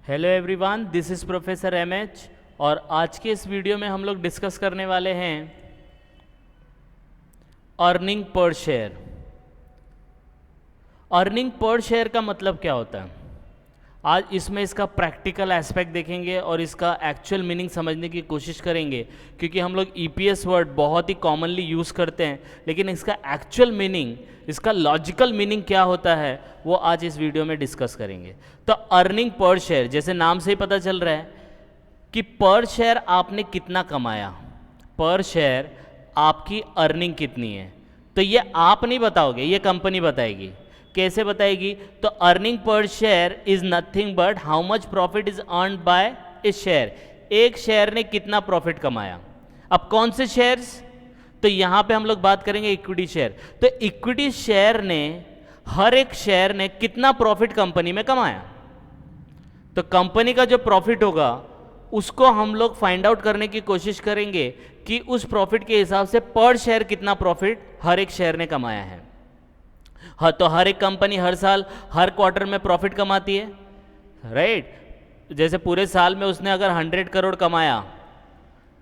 Hello everyone, this is professor MH और आज के इस वीडियो में हम लोग डिस्कस करने वाले हैं earning per share. Earning per share का मतलब क्या होता है, आज इसमें इसका प्रैक्टिकल एस्पेक्ट देखेंगे और इसका एक्चुअल मीनिंग समझने की कोशिश करेंगे, क्योंकि हम लोग ईपीएस वर्ड बहुत ही कॉमनली यूज़ करते हैं, लेकिन इसका एक्चुअल मीनिंग, इसका लॉजिकल मीनिंग क्या होता है वो आज इस वीडियो में डिस्कस करेंगे। तो अर्निंग पर शेयर, जैसे नाम से ही पता चल रहा है कि पर शेयर आपने कितना कमाया, पर शेयर आपकी अर्निंग कितनी है। तो ये आप नहीं बताओगे, ये कंपनी बताएगी। कैसे बताएगी? तो earning per share is nothing but how much profit is earn by A share. एक शेयर ने कितना प्रॉफिट कमाया। अब कौन से शेयर्स? तो यहां पे हम लोग बात करेंगे इक्विटी शेयर। तो इक्विटी शेयर ने, हर एक शेयर ने कितना प्रॉफिट कंपनी में कमाया। तो कंपनी का जो प्रॉफिट होगा उसको हम लोग फाइंड आउट करने की कोशिश करेंगे कि उस प्रॉफिट के हिसाब से पर शेयर कितना प्रॉफिट हर एक शेयर ने कमाया है। हाँ, तो हर एक कंपनी हर साल हर क्वार्टर में प्रॉफिट कमाती है, राइट। जैसे पूरे साल में उसने अगर 100 करोड़ कमाया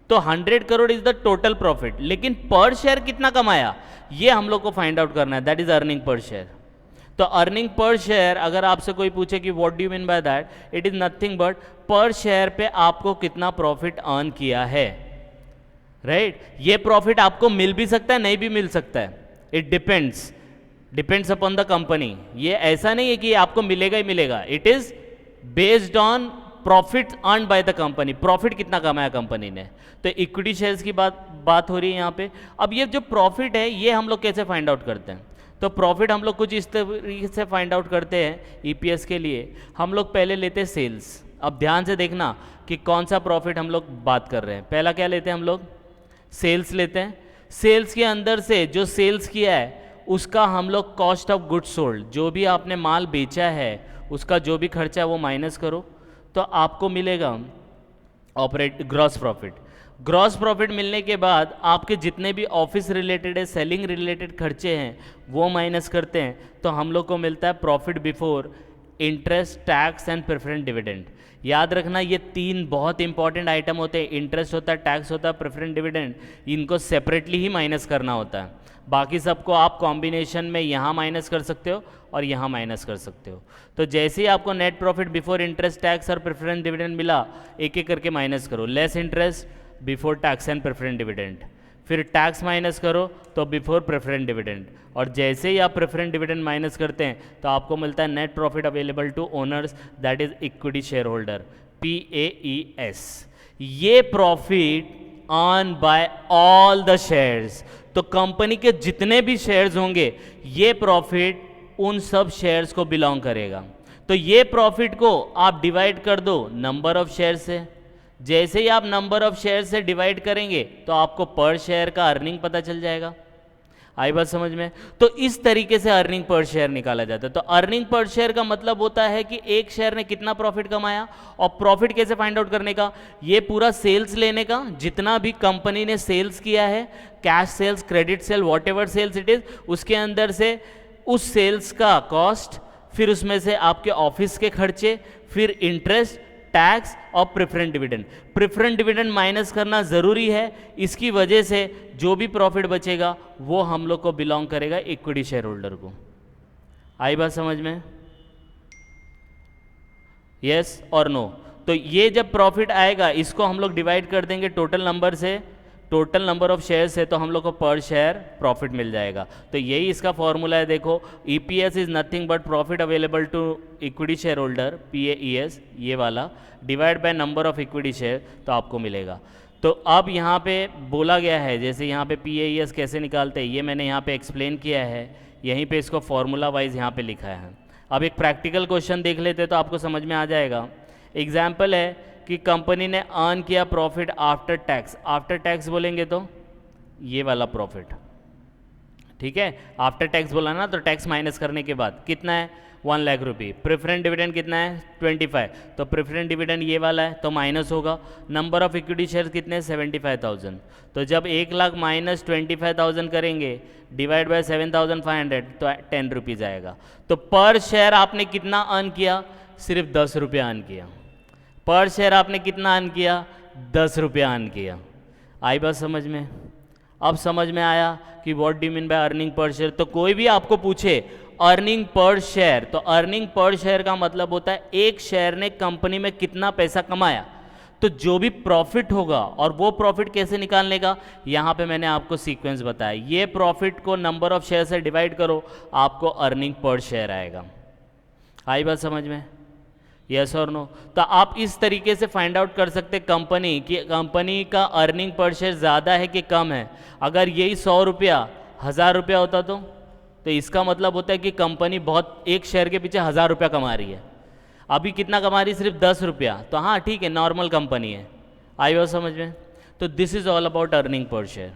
तो 100 crore is the total profit, लेकिन पर शेयर कितना कमाया ये हम लोग को फाइंड आउट करना है। That is earning per share. तो अर्निंग पर शेयर, अगर आपसे कोई पूछे कि what do you mean by that, it is nothing but पर शेयर पे आपको कितना प्रॉफिट अर्न किया है, राइट। ये प्रॉफिट आपको मिल भी सकता है, नहीं भी मिल सकता है। It depends upon the company. ये ऐसा नहीं है कि आपको मिलेगा ही मिलेगा। It is based on profit earn by the company. Profit कितना कमाया कंपनी ने। तो इक्विटी शेयर्स की बात हो रही है यहाँ पे। अब ये जो प्रॉफिट है ये हम लोग कैसे फाइंड आउट करते हैं? तो प्रॉफिट हम लोग कुछ इस तरीके से फाइंड आउट करते हैं। ईपीएस के लिए हम लोग पहले लेते हैं सेल्स। अब ध्यान से देखना कि कौन सा प्रॉफिट हम लोग बात कर रहे हैं। पहला क्या लेते हैं हम लोग? सेल्स लेते हैं। सेल्स के अंदर से जो सेल्स किया है उसका हम लोग कॉस्ट ऑफ गुड्स सोल्ड, जो भी आपने माल बेचा है उसका जो भी खर्चा है वो माइनस करो, तो आपको मिलेगा ग्रॉस प्रॉफिट। ग्रॉस प्रॉफिट मिलने के बाद आपके जितने भी ऑफिस रिलेटेड है, सेलिंग रिलेटेड खर्चे हैं वो माइनस करते हैं, तो हम लोग को मिलता है profit before interest, tax and preference dividend. याद रखना ये तीन बहुत इंपॉर्टेंट आइटम होते हैं। इंटरेस्ट होता है, टैक्स होता है, प्रेफरेंस डिविडेंड। इनको सेपरेटली ही माइनस करना होता है। बाकी सबको आप कॉम्बिनेशन में यहाँ माइनस कर सकते हो और यहाँ माइनस कर सकते हो। तो जैसे ही आपको net profit before interest, tax और प्रेफरेंस डिविडेंड मिला, एक एक करके माइनस करो। Less interest before tax and preference dividend, फिर टैक्स माइनस करो तो बिफोर प्रेफरेंस डिविडेंड, और जैसे ही आप प्रेफरेंस डिविडेंड माइनस करते हैं तो आपको मिलता है net profit available to owners, that is equity share holder, PAES। ये profit earn by all the shares. तो कंपनी के जितने भी शेयर्स होंगे ये प्रॉफिट उन सब शेयर्स को बिलोंग करेगा। तो ये प्रॉफिट को आप डिवाइड कर दो नंबर ऑफ शेयर से। जैसे ही आप नंबर ऑफ शेयर से डिवाइड करेंगे तो आपको पर शेयर का अर्निंग पता चल जाएगा। आई बात समझ में? तो इस तरीके से अर्निंग पर शेयर निकाला जाता है। तो अर्निंग पर शेयर का मतलब होता है कि एक शेयर ने कितना प्रॉफिट कमाया। और प्रॉफिट कैसे फाइंड आउट करने का? ये पूरा सेल्स लेने का, जितना भी कंपनी ने सेल्स किया है, cash sales, credit sale, whatever sales it is, उसके अंदर से उस सेल्स का कॉस्ट, फिर उसमें से आपके ऑफिस के खर्चे, फिर इंटरेस्ट, टैक्स और preference dividend. Preference dividend minus करना ज़रूरी है। इसकी वजह से जो भी प्रॉफिट बचेगा वो हम लोग को बिलोंग करेगा इक्विटी शेयर होल्डर को। आई बात समझ में? यस और नो? तो ये जब प्रॉफिट आएगा इसको हम लोग डिवाइड कर देंगे टोटल नंबर से, टोटल नंबर ऑफ शेयर्स है, तो हम लोग को पर शेयर प्रॉफिट मिल जाएगा। तो यही इसका फॉर्मूला है। देखो, EPS is nothing but profit available to equity share holder, PAES, ये वाला, divide by number of equity share, तो आपको मिलेगा। तो अब यहाँ पे बोला गया है, जैसे यहाँ पे PAES कैसे निकालते हैं ये मैंने यहाँ पे एक्सप्लेन किया है, यहीं पे इसको फॉर्मूला वाइज यहाँ पे लिखा है। अब एक प्रैक्टिकल क्वेश्चन देख लेते तो आपको समझ में आ जाएगा। एग्जाम्पल है कि कंपनी ने अर्न किया profit after tax. After tax बोलेंगे तो ये वाला प्रॉफिट, ठीक है। आफ्टर टैक्स बोला ना, तो टैक्स माइनस करने के बाद कितना है? 1 लाख रुपये। प्रेफरेंस डिविडेंड कितना है? 25। तो प्रेफरेंस डिविडेंड ये वाला है तो माइनस होगा। नंबर ऑफ इक्विटी शेयर कितने? 75,000। तो जब 1 लाख माइनस 25,000 करेंगे डिवाइड बाय 7,500 तो 10 रुपीज़ आएगा। तो पर शेयर आपने कितना अर्न किया? सिर्फ 10 रुपये अर्न किया। पर शेयर आपने कितना अर्न किया, 10 रुपया अर्न किया। आई बात समझ में? अब समझ में आया कि what do mean by earning per share. तो कोई भी आपको पूछे अर्निंग पर शेयर, तो अर्निंग पर शेयर का मतलब होता है एक शेयर ने कंपनी में कितना पैसा कमाया, तो जो भी प्रॉफिट होगा, और वो प्रॉफिट कैसे निकालने का, यहाँ पे मैंने आपको सीक्वेंस बताया। ये प्रॉफिट को नंबर ऑफ शेयर से डिवाइड करो, आपको अर्निंग पर शेयर आएगा। आई बात समझ में? यस और नो? तो आप इस तरीके से फाइंड आउट कर सकते कंपनी कि कंपनी का अर्निंग पर शेयर ज़्यादा है कि कम है। अगर यही 100 रुपया 1000 रुपया होता तो इसका मतलब होता है कि कंपनी बहुत, एक शेयर के पीछे 1000 रुपया कमा रही है। अभी कितना कमा रही है? सिर्फ 10 रुपया। तो हाँ ठीक है, नॉर्मल कंपनी है। आई बात समझ में? तो this is all about earning per share.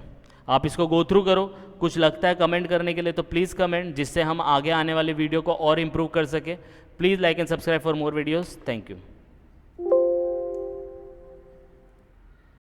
आप इसको गो थ्रू करो, कुछ लगता है कमेंट करने के लिए तो प्लीज़ कमेंट, जिससे हम आगे आने वाले वीडियो को और इम्प्रूव कर सके। Please like and subscribe for more videos. Thank you.